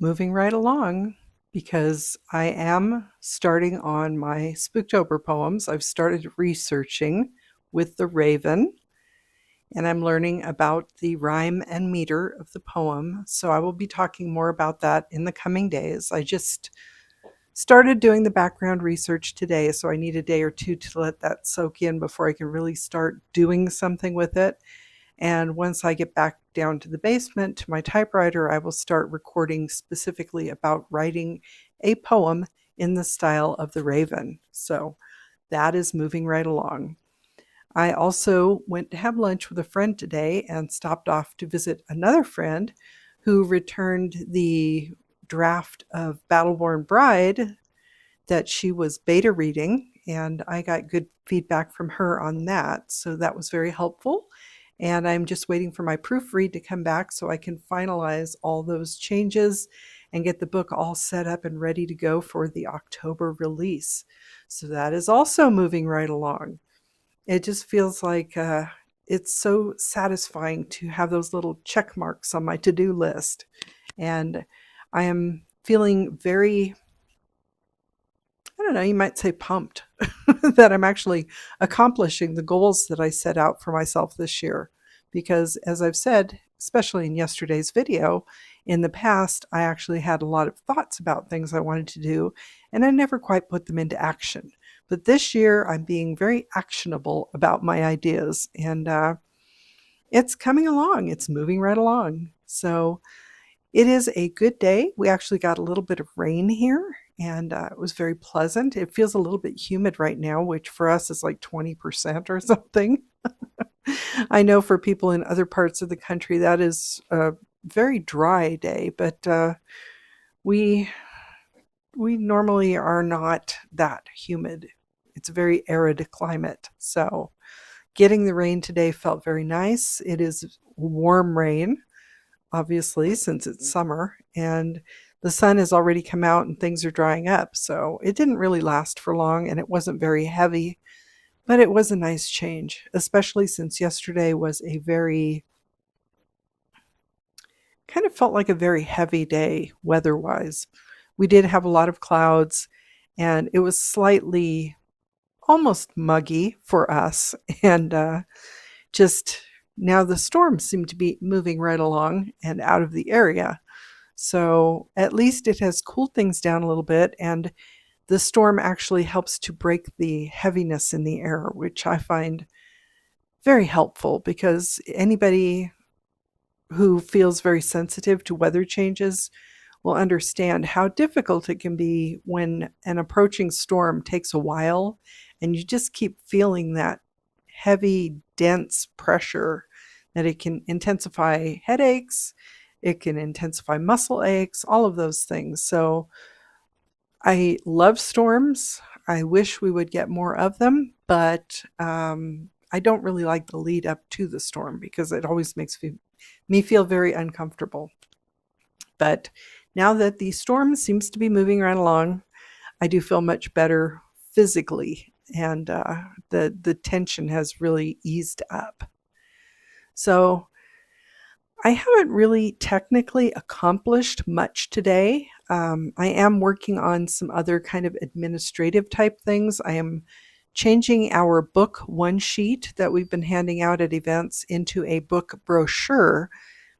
moving right along because I am starting on my Spooktober poems. I've started researching with the Raven, and I'm learning about the rhyme and meter of the poem. So I will be talking more about that in the coming days. I just started doing the background research today, so I need a day or two to let that soak in before I can really start doing something with it. And once I get back down to the basement to my typewriter, I will start recording specifically about writing a poem in the style of the Raven. So that is moving right along. I also went to have lunch with a friend today and stopped off to visit another friend who returned the draft of Battleborn Bride that she was beta reading, and I got good feedback from her on that. So that was very helpful. And I'm just waiting for my proofread to come back so I can finalize all those changes and get the book all set up and ready to go for the October release. So that is also moving right along. It just feels like it's so satisfying to have those little check marks on my to-do list. And I am feeling very, I don't know, you might say pumped that I'm actually accomplishing the goals that I set out for myself this year. Because as I've said, especially in yesterday's video, in the past, I actually had a lot of thoughts about things I wanted to do, and I never quite put them into action. But this year, I'm being very actionable about my ideas, and it's coming along. It's moving right along. So it is a good day. We actually got a little bit of rain here, and it was very pleasant. It feels a little bit humid right now, which for us is like 20% or something. I know for people in other parts of the country, that is a very dry day, but we we normally are not that humid. It's a very arid climate. So getting the rain today felt very nice. It is warm rain, obviously, since it's summer, and the sun has already come out and things are drying up. So it didn't really last for long, and it wasn't very heavy, but it was a nice change, especially since yesterday was a very, kind of felt like a very heavy day weather-wise. We did have a lot of clouds, and it was slightly almost muggy for us. And just now the storms seem to be moving right along and out of the area. So at least it has cooled things down a little bit, and the storm actually helps to break the heaviness in the air, which I find very helpful because anybody who feels very sensitive to weather changes will understand how difficult it can be when an approaching storm takes a while and you just keep feeling that heavy, dense pressure, that it can intensify headaches, it can intensify muscle aches, all of those things. So I love storms. I wish we would get more of them, but I don't really like the lead up to the storm because it always makes me feel very uncomfortable. But now that the storm seems to be moving right along, I do feel much better physically, and the tension has really eased up. So I haven't really technically accomplished much today. I am working on some other kind of administrative type things. I am changing our book one sheet that we've been handing out at events into a book brochure,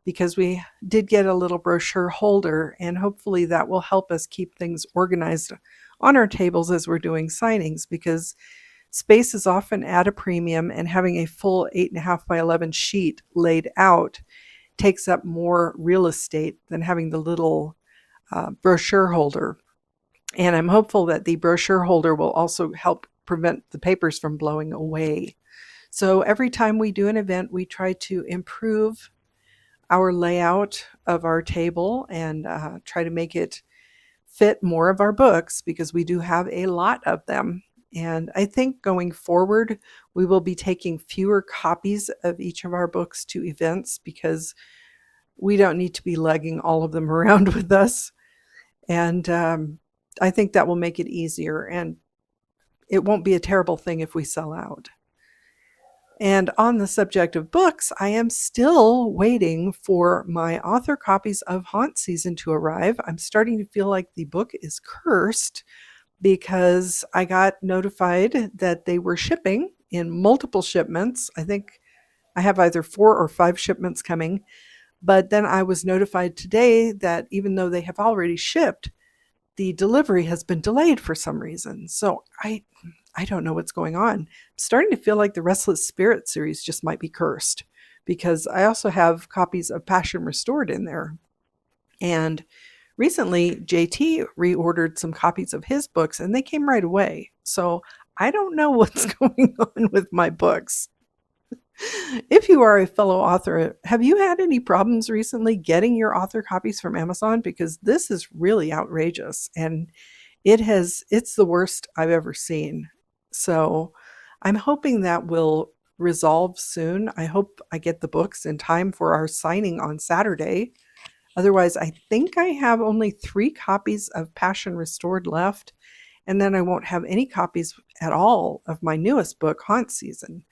because we did get a little brochure holder, and hopefully that will help us keep things organized on our tables as we're doing signings, because space is often at a premium, and having a full 8.5 by 11 sheet laid out takes up more real estate than having the little brochure holder. And I'm hopeful that the brochure holder will also help prevent the papers from blowing away. So every time we do an event, we try to improve our layout of our table and try to make it fit more of our books, because we do have a lot of them. And I think going forward, we will be taking fewer copies of each of our books to events, because we don't need to be lugging all of them around with us. And I think that will make it easier, and it won't be a terrible thing if we sell out. And on the subject of books, I am still waiting for my author copies of Haunt Season to arrive. I'm starting to feel like the book is cursed because I got notified that they were shipping in multiple shipments. I think I have either 4 or 5 shipments coming. But then I was notified today that even though they have already shipped, the delivery has been delayed for some reason. So I don't know what's going on. I'm starting to feel like the Restless Spirit series just might be cursed because I also have copies of Passion Restored in there. And recently, JT reordered some copies of his books and they came right away. So I don't know what's going on with my books. If you are a fellow author, have you had any problems recently getting your author copies from Amazon? Because this is really outrageous and it's the worst I've ever seen. So I'm hoping that will resolve soon. I hope I get the books in time for our signing on Saturday. Otherwise, I think I have only 3 copies of Passion Restored left, and then I won't have any copies at all of my newest book, Haunt Season.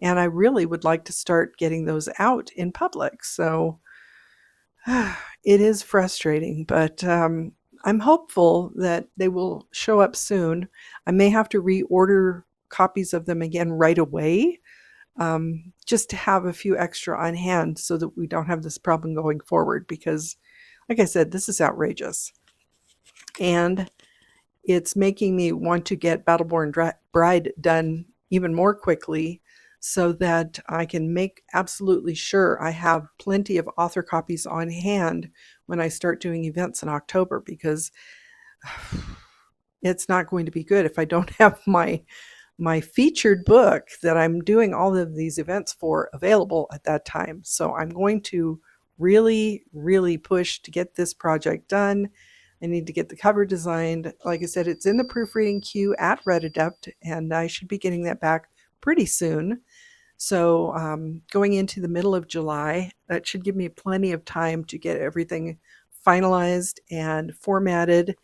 And I really would like to start getting those out in public. So it is frustrating, but I'm hopeful that they will show up soon. I may have to reorder copies of them again right away, just to have a few extra on hand so that we don't have this problem going forward. Because, like I said, this is outrageous. And it's making me want to get Battleborn Bride done even more quickly so that I can make absolutely sure I have plenty of author copies on hand when I start doing events in October, because it's not going to be good if I don't have my featured book that I'm doing all of these events for available at that time. So I'm going to really, really push to get this project done. I need to get the cover designed. Like I said, it's in the proofreading queue at Red Adept, and I should be getting that back pretty soon. So going into the middle of July, that should give me plenty of time to get everything finalized and formatted,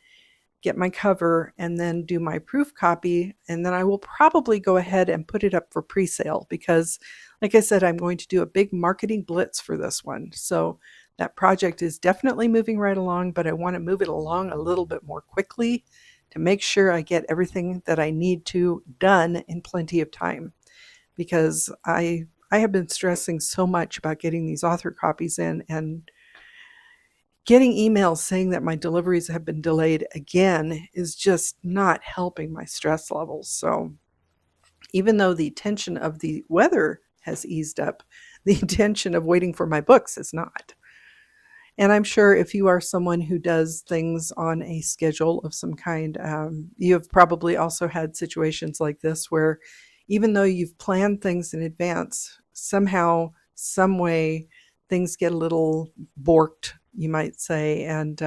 get my cover, and then do my proof copy. And then I will probably go ahead and put it up for pre-sale because, like I said, I'm going to do a big marketing blitz for this one. So that project is definitely moving right along, but I want to move it along a little bit more quickly to make sure I get everything that I need to done in plenty of time. Because I have been stressing so much about getting these author copies in, and getting emails saying that my deliveries have been delayed again is just not helping my stress levels. So even though the tension of the weather has eased up, the tension of waiting for my books is not. And I'm sure if you are someone who does things on a schedule of some kind, you have probably also had situations like this where even though you've planned things in advance, somehow, some way, things get a little borked, you might say, and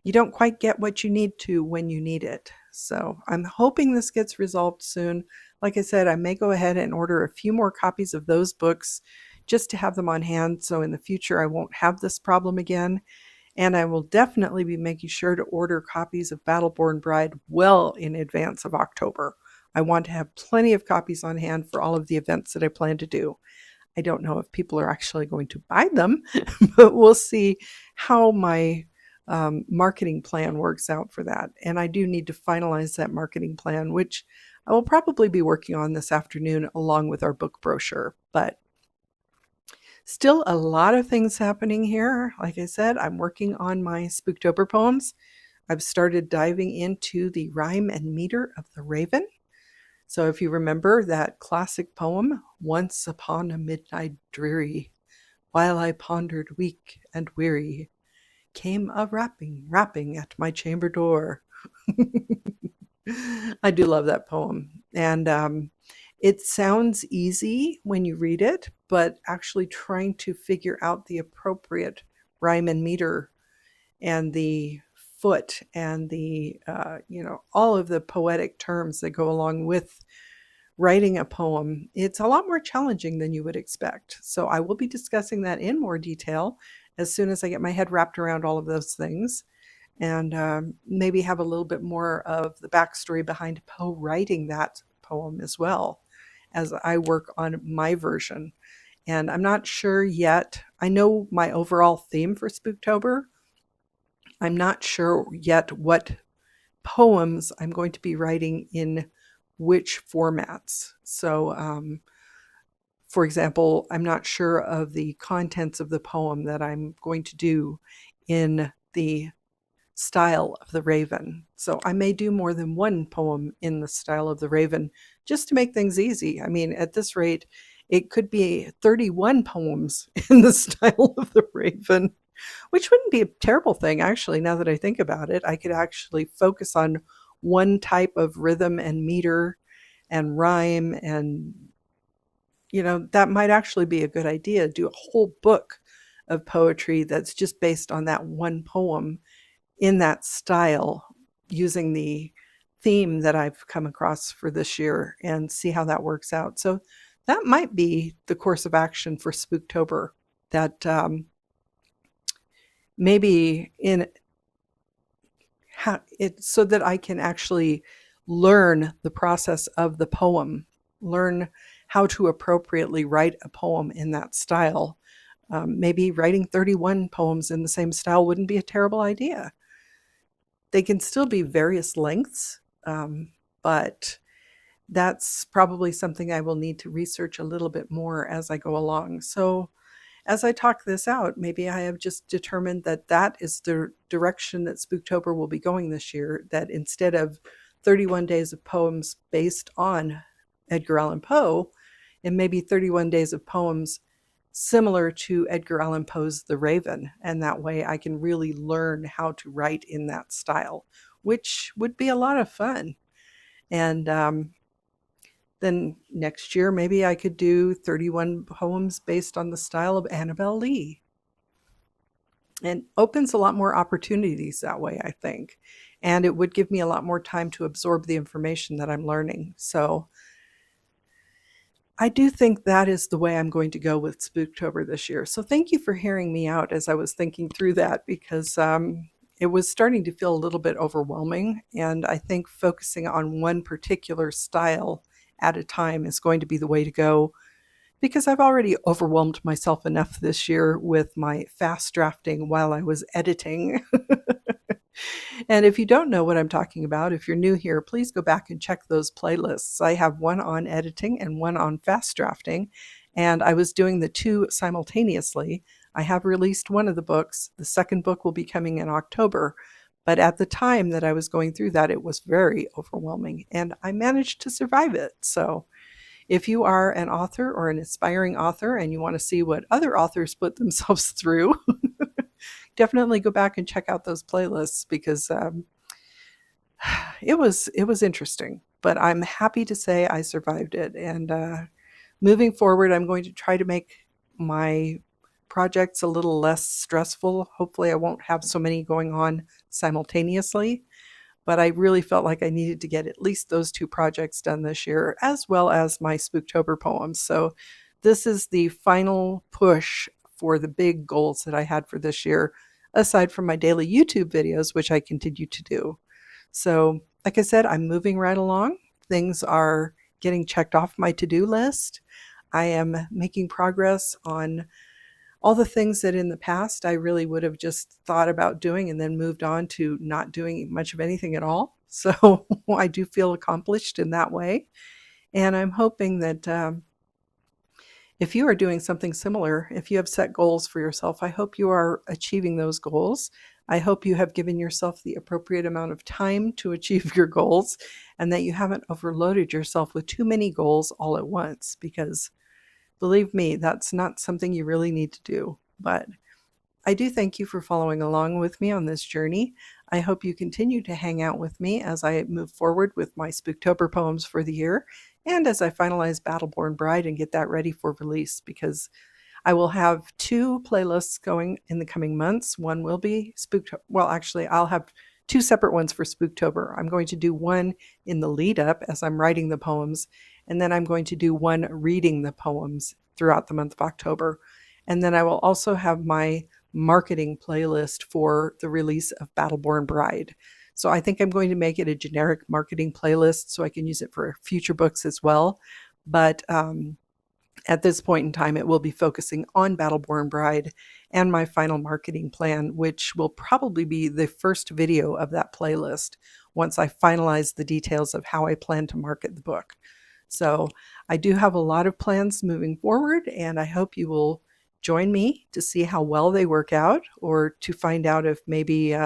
you don't quite get what you need to when you need it. So I'm hoping this gets resolved soon. Like I said, I may go ahead and order a few more copies of those books just to have them on hand, so in the future I won't have this problem again. And I will definitely be making sure to order copies of Battleborn Bride well in advance of October. I want to have plenty of copies on hand for all of the events that I plan to do. I don't know if people are actually going to buy them, but we'll see how my marketing plan works out for that. And I do need to finalize that marketing plan, which I will probably be working on this afternoon along with our book brochure. But still a lot of things happening here. Like I said, I'm working on my Spooktober poems. I've started diving into the rhyme and meter of the Raven. So if you remember that classic poem, "Once upon a midnight dreary, while I pondered weak and weary, came a rapping at my chamber door." I do love that poem. And it sounds easy when you read it, but actually trying to figure out the appropriate rhyme and meter and the foot and the, all of the poetic terms that go along with writing a poem, it's a lot more challenging than you would expect. So I will be discussing that in more detail as soon as I get my head wrapped around all of those things, and maybe have a little bit more of the backstory behind Poe writing that poem as well. as I work on my version. And I'm not sure yet. I know my overall theme for Spooktober. I'm not sure yet what poems I'm going to be writing in which formats. So, for example, I'm not sure of the contents of the poem that I'm going to do in the style of the Raven. So I may do more than one poem in the style of the Raven just to make things easy. I mean, at this rate, it could be 31 poems in the style of the Raven, which wouldn't be a terrible thing, actually, now that I think about it. I could actually focus on one type of rhythm and meter and rhyme, and that might actually be a good idea. Do a whole book of poetry that's just based on that one poem in that style, using the theme that I've come across for this year, and see how that works out. So that might be the course of action for Spooktober, that maybe in it, so that I can actually learn the process of the poem, learn how to appropriately write a poem in that style. Maybe writing 31 poems in the same style wouldn't be a terrible idea. They can still be various lengths, but that's probably something I will need to research a little bit more as I go along. So as I talk this out, maybe I have just determined that that is the direction that Spooktober will be going this year, that instead of 31 days of poems based on Edgar Allan Poe, and maybe 31 days of poems similar to Edgar Allan Poe's The Raven. And that way I can really learn how to write in that style, which would be a lot of fun. And then next year, maybe I could do 31 poems based on the style of Annabel Lee. And opens a lot more opportunities that way, I think. And it would give me a lot more time to absorb the information that I'm learning. So I do think that is the way I'm going to go with Spooktober this year. So thank you for hearing me out as I was thinking through that, because it was starting to feel a little bit overwhelming. And I think focusing on one particular style at a time is going to be the way to go, because I've already overwhelmed myself enough this year with my fast drafting while I was editing. And if you don't know what I'm talking about, if you're new here, please go back and check those playlists. I have one on editing and one on fast drafting, and I was doing the two simultaneously. I have released one of the books. The second book will be coming in October. But at the time that I was going through that, it was very overwhelming, and I managed to survive it. So if you are an author or an aspiring author and you want to see what other authors put themselves through, definitely go back and check out those playlists, because it was interesting. But I'm happy to say I survived it. And moving forward, I'm going to try to make my projects a little less stressful. Hopefully I won't have so many going on simultaneously. But I really felt like I needed to get at least those two projects done this year, as well as my Spooktober poems. So this is the final push for the big goals that I had for this year, aside from my daily YouTube videos, which I continue to do. So like I said, I'm moving right along. Things are getting checked off my to-do list. I am making progress on all the things that in the past I really would have just thought about doing and then moved on to not doing much of anything at all. So I do feel accomplished in that way. And I'm hoping that if you are doing something similar, if you have set goals for yourself, I hope you are achieving those goals. I hope you have given yourself the appropriate amount of time to achieve your goals, and that you haven't overloaded yourself with too many goals all at once, because believe me, that's not something you really need to do. But I do thank you for following along with me on this journey. I hope you continue to hang out with me as I move forward with my Spooktober poems for the year, and as I finalize Battleborn Bride and get that ready for release, because I will have two playlists going in the coming months. One will be Spooktober. Well, actually, I'll have two separate ones for Spooktober. I'm going to do one in the lead up as I'm writing the poems, and then I'm going to do one reading the poems throughout the month of October. And then I will also have my marketing playlist for the release of Battleborn Bride. So I think I'm going to make it a generic marketing playlist so I can use it for future books as well. But at this point in time, it will be focusing on Battleborn Bride and my final marketing plan, which will probably be the first video of that playlist once I finalize the details of how I plan to market the book. So I do have a lot of plans moving forward, and I hope you will join me to see how well they work out, or to find out if maybe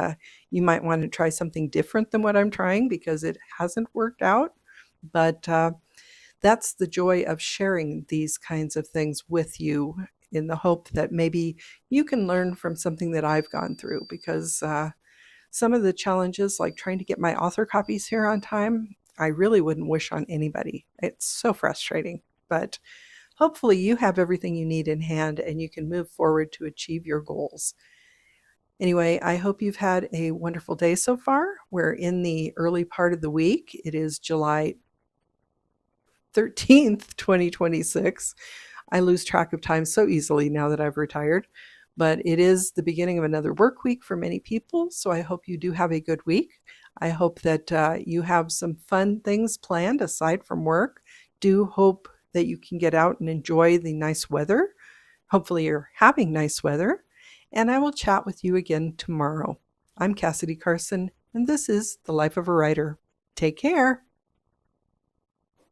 you might want to try something different than what I'm trying because it hasn't worked out. But that's the joy of sharing these kinds of things with you, in the hope that maybe you can learn from something that I've gone through, because some of the challenges, like trying to get my author copies here on time, I really wouldn't wish on anybody. It's so frustrating. But hopefully you have everything you need in hand and you can move forward to achieve your goals. Anyway, I hope you've had a wonderful day so far. We're in the early part of the week. It is July 13th, 2026. I lose track of time so easily now that I've retired, but it is the beginning of another work week for many people, so I hope you do have a good week. I hope that you have some fun things planned aside from work. Do hope that you can get out and enjoy the nice weather. Hopefully you're having nice weather, and I will chat with you again tomorrow. I'm Cassidy Carson, and this is The Life of a Writer. Take care.